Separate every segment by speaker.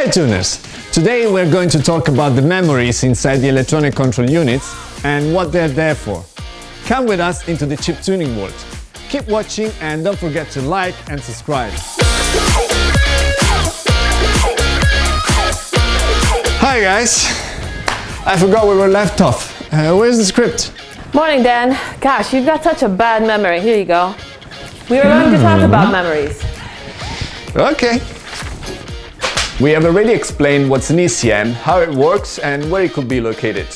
Speaker 1: Hi tuners! Today we're going to talk about the memories inside the electronic control units and what they're there for. Come with us into the chip tuning world. Keep watching and don't forget to like and subscribe. Hi guys! I forgot we were left off. Where's the script?
Speaker 2: Morning, Dan. Gosh, you've got such a bad memory. Here you go. We were going to talk about memories.
Speaker 1: Okay. We have already explained what's an ECM, how it works and where it could be located.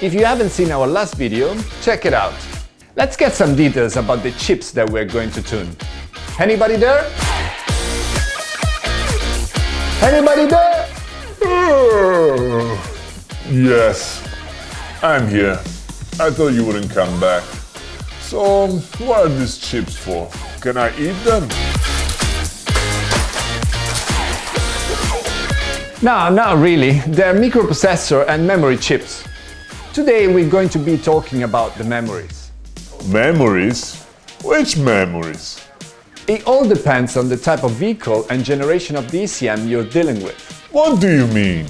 Speaker 1: If you haven't seen our last video, check it out. Let's get some details about the chips that we're going to tune. Anybody there? Anybody there?
Speaker 3: Yes, I'm here. I thought you wouldn't come back. So, what are these chips for? Can I eat them?
Speaker 1: No, not really. They're microprocessor and memory chips. Today we're going to be talking about the memories.
Speaker 3: Memories? Which memories?
Speaker 1: It all depends on the type of vehicle and generation of the ECM you're dealing with.
Speaker 3: What do you mean?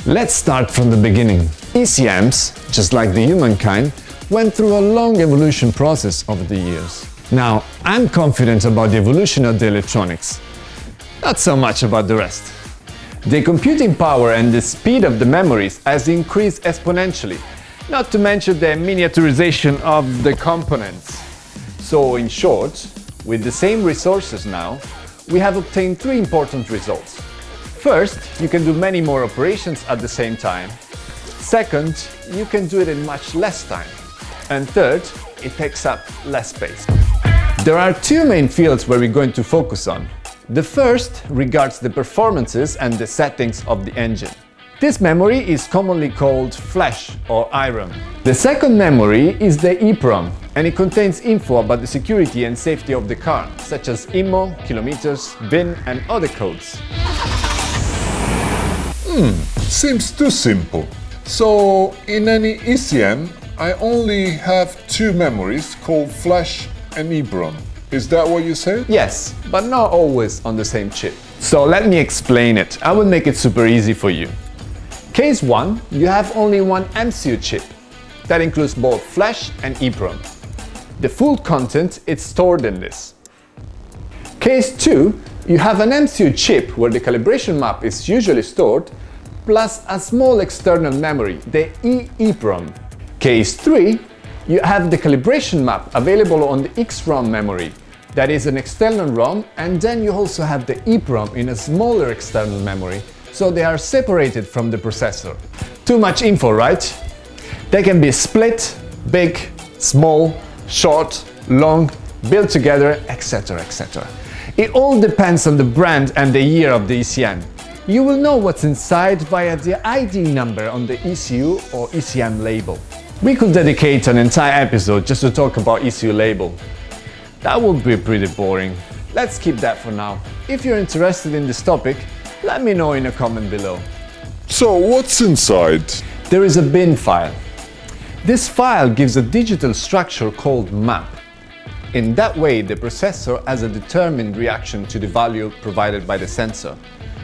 Speaker 1: Let's start from the beginning. ECMs, just like the humankind, went through a long evolution process over the years. Now, I'm confident about the evolution of the electronics. Not so much about the rest. The computing power and the speed of the memories has increased exponentially, not to mention the miniaturization of the components. So, in short, with the same resources now, we have obtained three important results. First, you can do many more operations at the same time. Second, you can do it in much less time. And third, it takes up less space. There are two main fields where we're going to focus on. The first regards the performances and the settings of the engine. This memory is commonly called flash or IROM. The second memory is the EPROM, and it contains info about the security and safety of the car, such as IMO, kilometers, VIN and other codes.
Speaker 3: Seems too simple. So, in any ECM, I only have two memories called flash and EPROM. Is that what you said?
Speaker 1: Yes, but not always on the same chip. So let me explain it. I will make it super easy for you. Case 1, you have only one MCU chip. That includes both flash and EPROM. The full content is stored in this. Case 2, you have an MCU chip where the calibration map is usually stored, plus a small external memory, the EEPROM. Case 3, you have the calibration map available on the XROM memory. That is an external ROM, and then you also have the EPROM in a smaller external memory, so they are separated from the processor. Too much info, right? They can be split, big, small, short, long, built together, etc. etc. It all depends on the brand and the year of the ECM. You will know what's inside via the ID number on the ECU or ECM label. We could dedicate an entire episode just to talk about ECU label. That would be pretty boring. Let's keep that for now. If you're interested in this topic, let me know in a comment below.
Speaker 3: So, what's inside?
Speaker 1: There is a bin file. This file gives a digital structure called map. In that way, the processor has a determined reaction to the value provided by the sensor,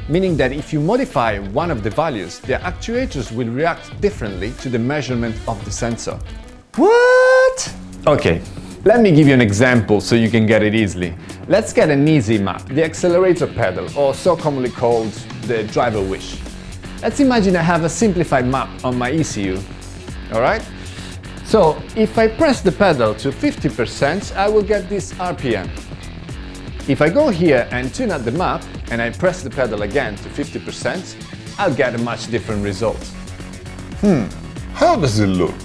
Speaker 1: meaning that if you modify one of the values, the actuators will react differently to the measurement of the sensor. What? Okay, let me give you an example so you can get it easily. Let's get an easy map, the accelerator pedal, or so commonly called the driver wish. Let's imagine I have a simplified map on my ECU, alright? So, if I press the pedal to 50%, I will get this RPM. If I go here and tune out the map, and I press the pedal again to 50%, I'll get a much different result.
Speaker 3: How does it look?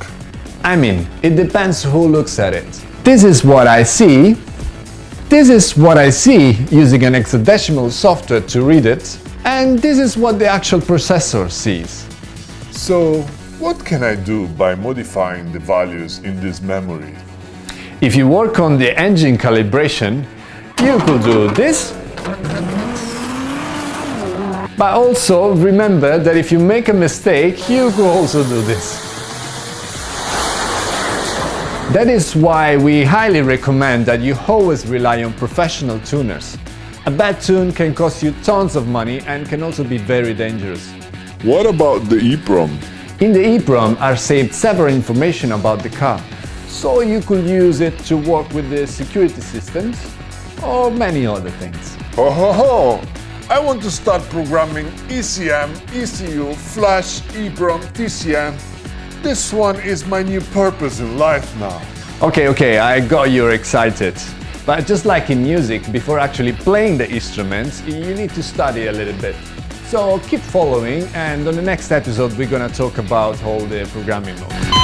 Speaker 1: I mean, it depends who looks at it. This is what I see. This is what I see using an hexadecimal software to read it. And this is what the actual processor sees.
Speaker 3: So, what can I do by modifying the values in this memory?
Speaker 1: If you work on the engine calibration, you could do this. But also remember that if you make a mistake, you could also do this. That is why we highly recommend that you always rely on professional tuners. A bad tune can cost you tons of money and can also be very dangerous.
Speaker 3: What about the EPROM?
Speaker 1: In the EPROM are saved several information about the car, so you could use it to work with the security systems or many other things.
Speaker 3: Oh ho ho! I want to start programming ECM, ECU, Flash, EPROM, TCM. This one is my new purpose in life now.
Speaker 1: Okay, I got you're excited. But just like in music, before actually playing the instruments, you need to study a little bit. So keep following, and on the next episode we're gonna talk about all the programming modes.